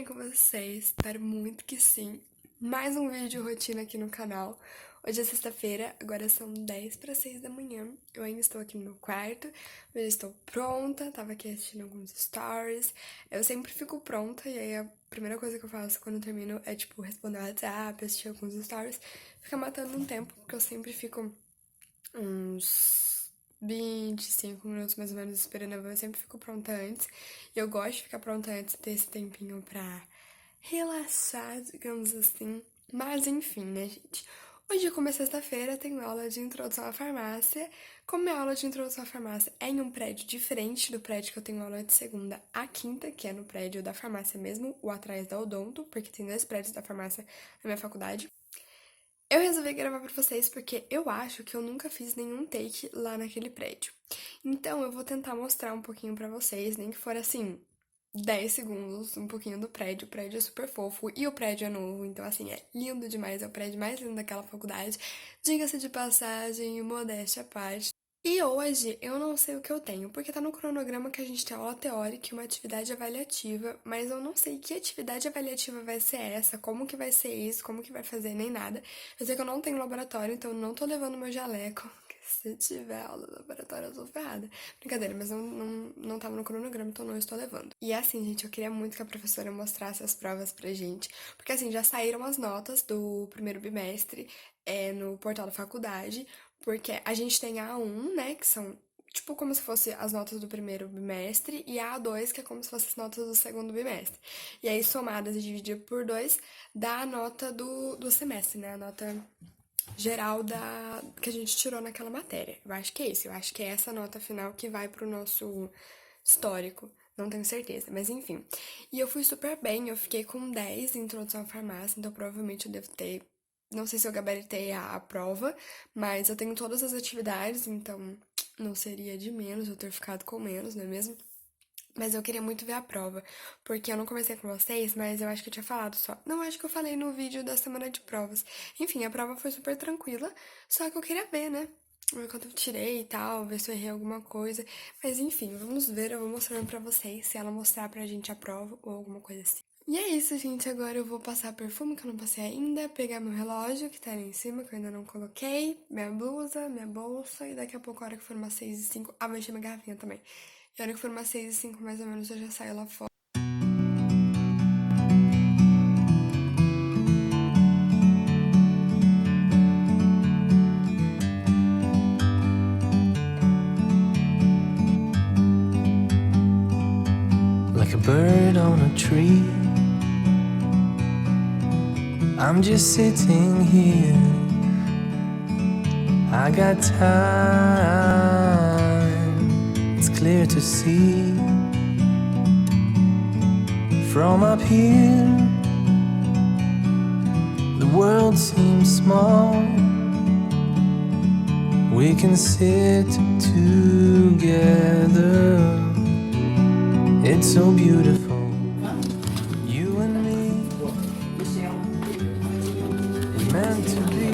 com vocês? Espero muito que sim. Mais um vídeo rotina aqui no canal. Hoje é sexta-feira, agora são 10 para 6 da manhã. Eu ainda estou aqui no meu quarto, mas já estou pronta. Tava aqui assistindo alguns stories. Eu sempre fico pronta e aí a primeira coisa que eu faço quando eu termino é, tipo, responder o WhatsApp, assistir alguns stories. Ficar matando um tempo, porque eu sempre fico uns 25 minutos mais ou menos esperando a van. Eu sempre fico pronta antes. E eu gosto de ficar pronta antes, ter esse tempinho pra relaxar, digamos assim. Mas enfim, né, gente? Hoje, como é sexta-feira, tenho aula de introdução à farmácia. Como minha aula de introdução à farmácia é em um prédio diferente do prédio que eu tenho aula de segunda a quinta, que é no prédio da farmácia mesmo, o atrás da Odonto, porque tem dois prédios da farmácia na minha faculdade. Eu resolvi gravar pra vocês porque eu acho que eu nunca fiz nenhum take lá naquele prédio. Então eu vou tentar mostrar um pouquinho pra vocês, nem que for assim, 10 segundos, um pouquinho do prédio. O prédio é super fofo e o prédio é novo, então assim, é lindo demais, é o prédio mais lindo daquela faculdade. Diga-se de passagem, modéstia à parte. E hoje eu não sei o que eu tenho, porque tá no cronograma que a gente tem aula teórica e uma atividade avaliativa, mas eu não sei que atividade avaliativa vai ser essa, como que vai ser isso, como que vai fazer, nem nada. Eu sei que eu não tenho laboratório, então eu não tô levando meu jaleco, que se tiver aula de laboratório eu tô ferrada. Brincadeira, mas eu não tava no cronograma, então não estou levando. E assim, gente, eu queria muito que a professora mostrasse as provas pra gente, porque assim, já saíram as notas do primeiro bimestre, no portal da faculdade, porque a gente tem a A1, né, que são tipo como se fosse as notas do primeiro bimestre, e a A2, que é como se fossem as notas do segundo bimestre. E aí, somadas e divididas por dois, dá a nota do semestre, né? A nota geral que a gente tirou naquela matéria. Eu acho que é isso, eu acho que é essa nota final que vai pro nosso histórico. Não tenho certeza, mas enfim. E eu fui super bem, eu fiquei com 10 em introdução à farmácia, então provavelmente eu devo ter. Não sei se eu gabaritei a prova, mas eu tenho todas as atividades, então não seria de menos eu ter ficado com menos, não é mesmo? Mas eu queria muito ver a prova, porque eu não comecei com vocês, mas eu acho que eu tinha falado só. Não, acho que eu falei no vídeo da semana de provas. Enfim, a prova foi super tranquila, só que eu queria ver, né? Ver quanto eu tirei e tal, ver se eu errei alguma coisa. Mas enfim, vamos ver, eu vou mostrando pra vocês, se ela mostrar pra gente a prova ou alguma coisa assim. E é isso, gente. Agora eu vou passar perfume, que eu não passei ainda, pegar meu relógio, que tá ali em cima, que eu ainda não coloquei, minha blusa, minha bolsa, e daqui a pouco, a hora que for umas 6h05, vai encher minha garrafinha também. E a hora que for umas 6h05, mais ou menos, eu já saio lá fora. Like a bird on a tree, I'm just sitting here. I got time, it's clear to see. From up here, the world seems small. We can sit together, it's so beautiful. You and me, it's meant to be.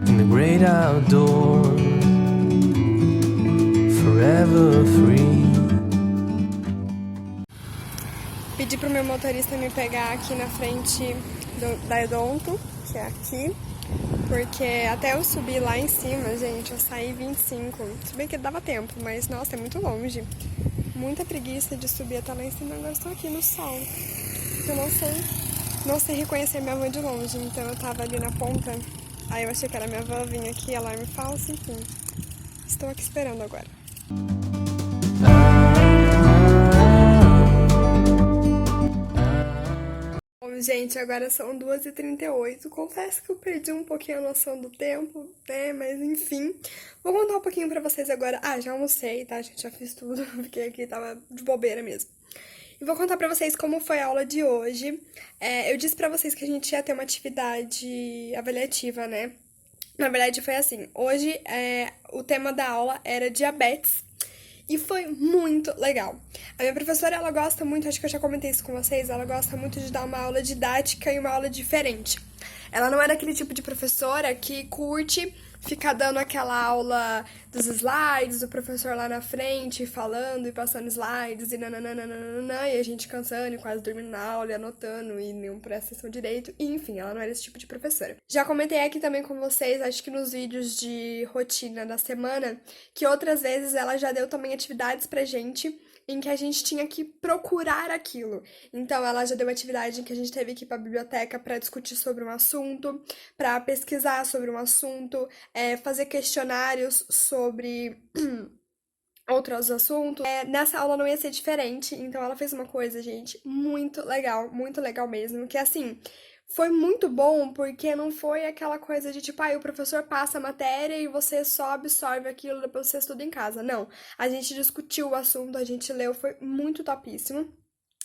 In the great outdoors, forever free. Pedi pro meu motorista me pegar aqui na frente da Odonto, que é aqui, porque até eu subir lá em cima, gente, eu saí 25. Se bem que dava tempo, mas nossa, é muito longe. Muita preguiça de subir até lá em cima, agora estou aqui no sol. Eu não sei reconhecer minha van de longe, então eu tava ali na ponta, aí eu achei que era minha van, vim aqui, alarme falso, enfim. Estou aqui esperando agora. Bom, gente, agora são 2h38. Confesso que eu perdi um pouquinho a noção do tempo, né? Mas enfim. Vou contar um pouquinho pra vocês agora. Já almocei, tá, gente? Já fiz tudo. Fiquei aqui, tava de bobeira mesmo. E vou contar pra vocês como foi a aula de hoje. Eu disse pra vocês que a gente ia ter uma atividade avaliativa, né? Na verdade, foi assim. Hoje, o tema da aula era diabetes. E foi muito legal. A minha professora, ela gosta muito, acho que eu já comentei isso com vocês, ela gosta muito de dar uma aula didática e uma aula diferente. Ela não é daquele tipo de professora que curte ficar dando aquela aula dos slides, o professor lá na frente falando e passando slides e nananana, e a gente cansando e quase dormindo na aula e anotando e nenhum presta atenção direito. E, enfim, ela não era esse tipo de professora. Já comentei aqui também com vocês, acho que nos vídeos de rotina da semana, que outras vezes ela já deu também atividades pra gente em que a gente tinha que procurar aquilo. Então, ela já deu atividade em que a gente teve que ir para a biblioteca para discutir sobre um assunto, para pesquisar sobre um assunto, fazer questionários sobre outros assuntos. Nessa aula não ia ser diferente, então ela fez uma coisa, gente, muito legal mesmo, que assim. Foi muito bom porque não foi aquela coisa de tipo, o professor passa a matéria e você só absorve aquilo, depois você estuda em casa. Não. A gente discutiu o assunto, a gente leu, foi muito topíssimo.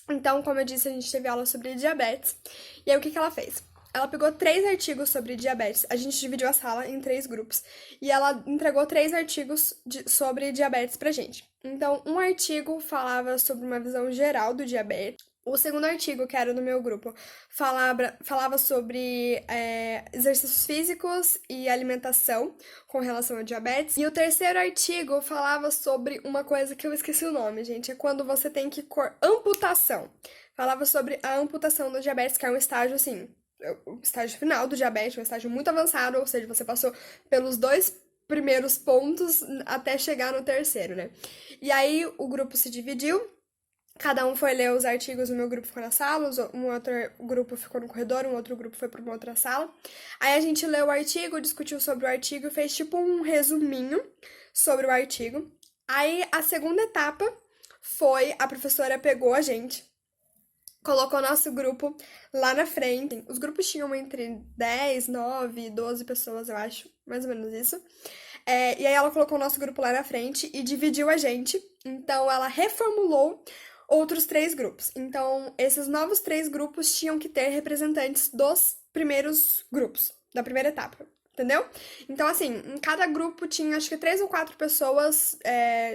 Então, como eu disse, a gente teve aula sobre diabetes. E aí, o que que ela fez? Ela pegou 3 artigos sobre diabetes. A gente dividiu a sala em 3 grupos. E ela entregou 3 artigos sobre diabetes pra gente. Então, um artigo falava sobre uma visão geral do diabetes. O segundo artigo, que era do meu grupo, falava sobre exercícios físicos e alimentação com relação ao diabetes. E o terceiro artigo falava sobre uma coisa que eu esqueci o nome, gente. É quando você tem que amputação. Falava sobre a amputação do diabetes, que é um estágio, assim, o estágio final do diabetes, um estágio muito avançado, ou seja, você passou pelos 2 primeiros pontos até chegar no terceiro, né? E aí o grupo se dividiu. Cada um foi ler os artigos, o meu grupo ficou na sala, um outro grupo ficou no corredor, um outro grupo foi para uma outra sala. Aí a gente leu o artigo, discutiu sobre o artigo e fez tipo um resuminho sobre o artigo. Aí a segunda etapa foi a professora pegou a gente, colocou nosso grupo lá na frente. Os grupos tinham entre 10, 9, 12 pessoas, eu acho, mais ou menos isso. E aí ela colocou o nosso grupo lá na frente e dividiu a gente. Então ela reformulou outros 3 grupos. Então, esses novos 3 grupos tinham que ter representantes dos primeiros grupos, da primeira etapa, entendeu? Então, assim, em cada grupo tinha acho que 3 ou 4 pessoas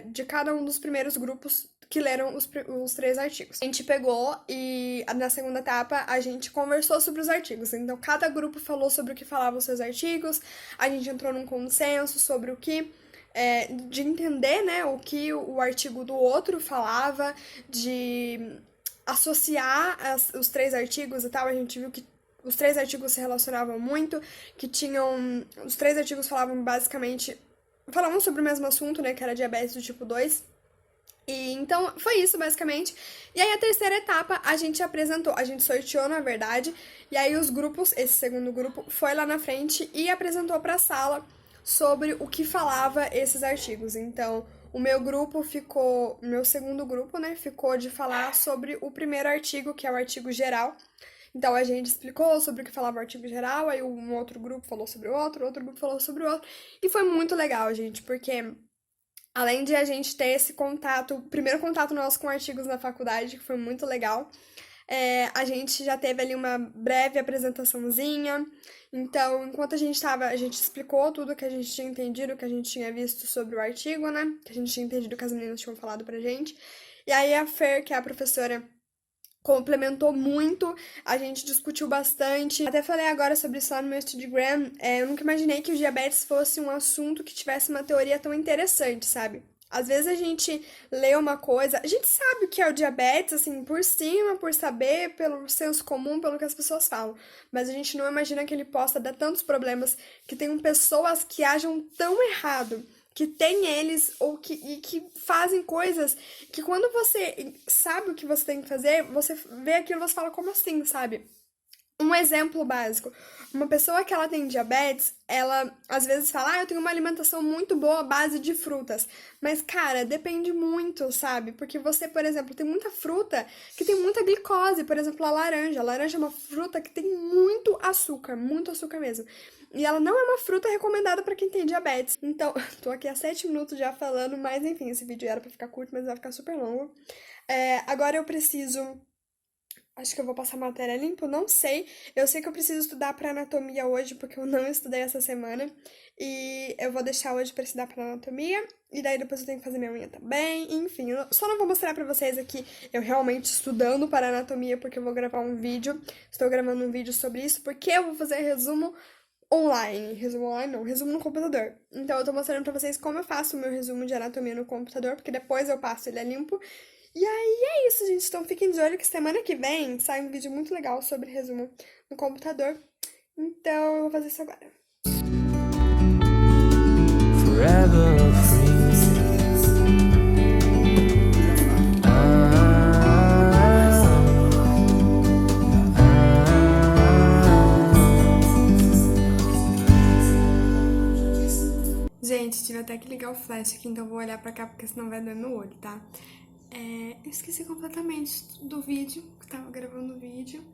de cada um dos primeiros grupos que leram os 3 artigos. A gente pegou e na segunda etapa a gente conversou sobre os artigos. Então, cada grupo falou sobre o que falavam os seus artigos, a gente entrou num consenso sobre o que de entender, né, o que o artigo do outro falava, de associar os 3 artigos e tal. A gente viu que os 3 artigos se relacionavam muito, que tinham... Os 3 artigos falavam basicamente... Falavam sobre o mesmo assunto, né, que era diabetes do tipo 2. E então foi isso basicamente. E aí a terceira etapa a gente apresentou, a gente sorteou na verdade, e aí os grupos, esse segundo grupo foi lá na frente e apresentou para a sala sobre o que falava esses artigos. Então, o meu segundo grupo, né, ficou de falar sobre o primeiro artigo, que é o artigo geral. Então, a gente explicou sobre o que falava o artigo geral, aí um outro grupo falou sobre o outro grupo falou sobre o outro. E foi muito legal, gente, porque além de a gente ter esse contato, o primeiro contato nosso com artigos na faculdade, que foi muito legal, a gente já teve ali uma breve apresentaçãozinha. Então, enquanto a gente explicou tudo que a gente tinha entendido, que a gente tinha visto sobre o artigo, né? Que a gente tinha entendido que as meninas tinham falado pra gente. E aí a Fer, que é a professora, complementou muito, a gente discutiu bastante. Até falei agora sobre isso lá no meu Instagram. Eu nunca imaginei que o diabetes fosse um assunto que tivesse uma teoria tão interessante, sabe? Às vezes a gente lê uma coisa, a gente sabe o que é o diabetes, assim, por cima, por saber, pelo senso comum, pelo que as pessoas falam. Mas a gente não imagina que ele possa dar tantos problemas, que tenham pessoas que ajam tão errado, que tem eles e que fazem coisas que quando você sabe o que você tem que fazer, você vê aquilo e você fala, como assim, sabe? Um exemplo básico, uma pessoa que ela tem diabetes, ela às vezes fala, eu tenho uma alimentação muito boa à base de frutas. Mas, cara, depende muito, sabe? Porque você, por exemplo, tem muita fruta que tem muita glicose, por exemplo, a laranja. A laranja é uma fruta que tem muito açúcar mesmo. E ela não é uma fruta recomendada pra quem tem diabetes. Então, tô aqui há 7 minutos já falando, mas enfim, esse vídeo era pra ficar curto, mas vai ficar super longo. Agora eu preciso... Acho que eu vou passar matéria limpo, não sei. Eu sei que eu preciso estudar pra anatomia hoje, porque eu não estudei essa semana. E eu vou deixar hoje pra estudar pra anatomia. E daí depois eu tenho que fazer minha unha também. Enfim, eu só não vou mostrar pra vocês aqui eu realmente estudando para anatomia, porque eu vou gravar um vídeo. Estou gravando um vídeo sobre isso, porque eu vou fazer resumo online. Resumo online não, resumo no computador. Então eu tô mostrando pra vocês como eu faço o meu resumo de anatomia no computador, porque depois eu passo ele a limpo. E aí é isso, gente. Então fiquem de olho que semana que vem sai um vídeo muito legal sobre resumo no computador. Então eu vou fazer isso agora. Forever free. Gente, tive até que ligar o flash aqui, então vou olhar pra cá porque senão vai doer meu olho, tá? Eu esqueci completamente do vídeo, que tava gravando o vídeo.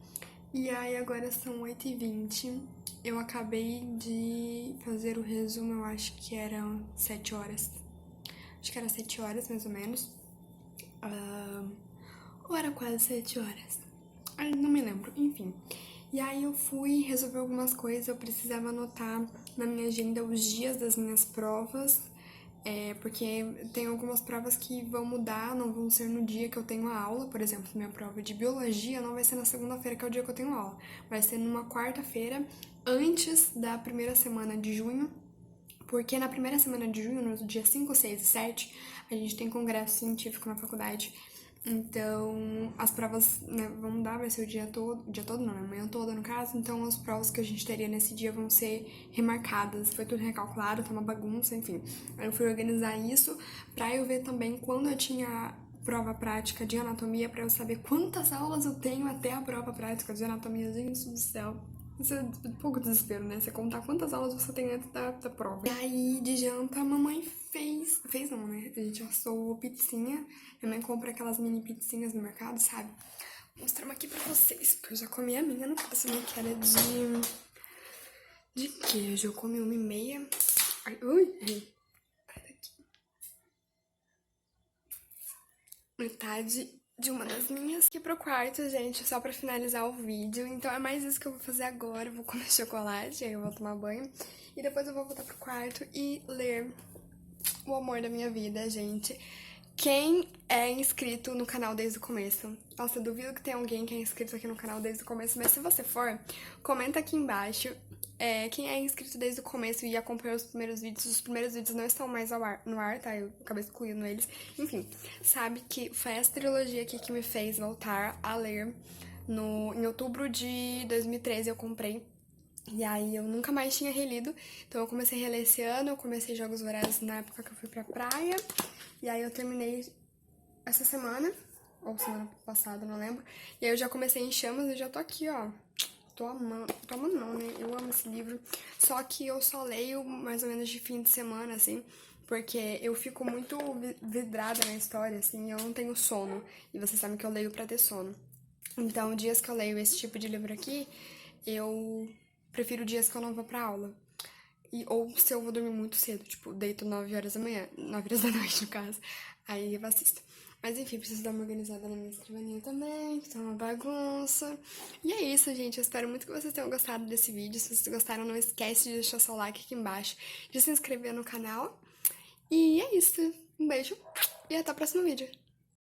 E aí agora são 8h20. Eu acabei de fazer o resumo, eu acho que eram 7 horas. Acho que era 7 horas, mais ou menos. Ou era quase 7 horas. Ai, não me lembro, enfim. E aí eu fui resolver algumas coisas, eu precisava anotar na minha agenda os dias das minhas provas, porque tem algumas provas que vão mudar, não vão ser no dia que eu tenho a aula. Por exemplo, minha prova de biologia não vai ser na segunda-feira, que é o dia que eu tenho aula. Vai ser numa quarta-feira, antes da primeira semana de junho, porque na primeira semana de junho, no dia 5, 6 e 7, a gente tem congresso científico na faculdade. Então, as provas, né, vão mudar, vai ser o dia todo não, né, a manhã toda no caso. Então, as provas que a gente teria nesse dia vão ser remarcadas. Foi tudo recalculado, tá uma bagunça, enfim. Aí eu fui organizar isso pra eu ver também quando eu tinha prova prática de anatomia, pra eu saber quantas aulas eu tenho até a prova prática de anatomia. Gente do céu. Isso é um pouco desespero, né? Você contar quantas aulas você tem antes da prova. E aí, de janta, a mamãe fez... Fez não, né? A gente assou pizzinha. Minha mãe compra aquelas mini pizzinhas no mercado, sabe? Vou mostrar uma aqui pra vocês, porque eu já comi a minha. Não caso, né? Que era de queijo. Eu comi 1h30. Ai, ui, errei. Sai daqui. Metade de uma das minhas. Aqui pro quarto, gente, só pra finalizar o vídeo. Então é mais isso que eu vou fazer agora. Eu vou comer chocolate, aí eu vou tomar banho. E depois eu vou voltar pro quarto e ler O Amor da Minha Vida, gente. Quem é inscrito no canal desde o começo? Nossa, eu duvido que tenha alguém que é inscrito aqui no canal desde o começo, mas se você for, comenta aqui embaixo. Quem é inscrito desde o começo e acompanhou os primeiros vídeos não estão mais no ar, tá? Eu acabei excluindo eles. Enfim, sabe que foi essa trilogia aqui que me fez voltar a ler. Em outubro de 2013 eu comprei. E aí eu nunca mais tinha relido, então eu comecei a reler esse ano, eu comecei Jogos Vorazes na época que eu fui pra praia, e aí eu terminei essa semana, ou semana passada, não lembro, e aí eu já comecei Em Chamas e já tô aqui, ó, tô amando não, né, eu amo esse livro, só que eu só leio mais ou menos de fim de semana, assim, porque eu fico muito vidrada na história, assim, eu não tenho sono, e vocês sabem que eu leio pra ter sono. Então, dias que eu leio esse tipo de livro aqui, eu prefiro dias que eu não vou pra aula. Ou se eu vou dormir muito cedo, tipo, deito 9 horas da manhã, 9 horas da noite, no caso. Aí eu assisto. Mas enfim, preciso dar uma organizada na minha escrivaninha também, que tá uma bagunça. E é isso, gente. Eu espero muito que vocês tenham gostado desse vídeo. Se vocês gostaram, não esquece de deixar seu like aqui embaixo, de se inscrever no canal. E é isso. Um beijo e até o próximo vídeo.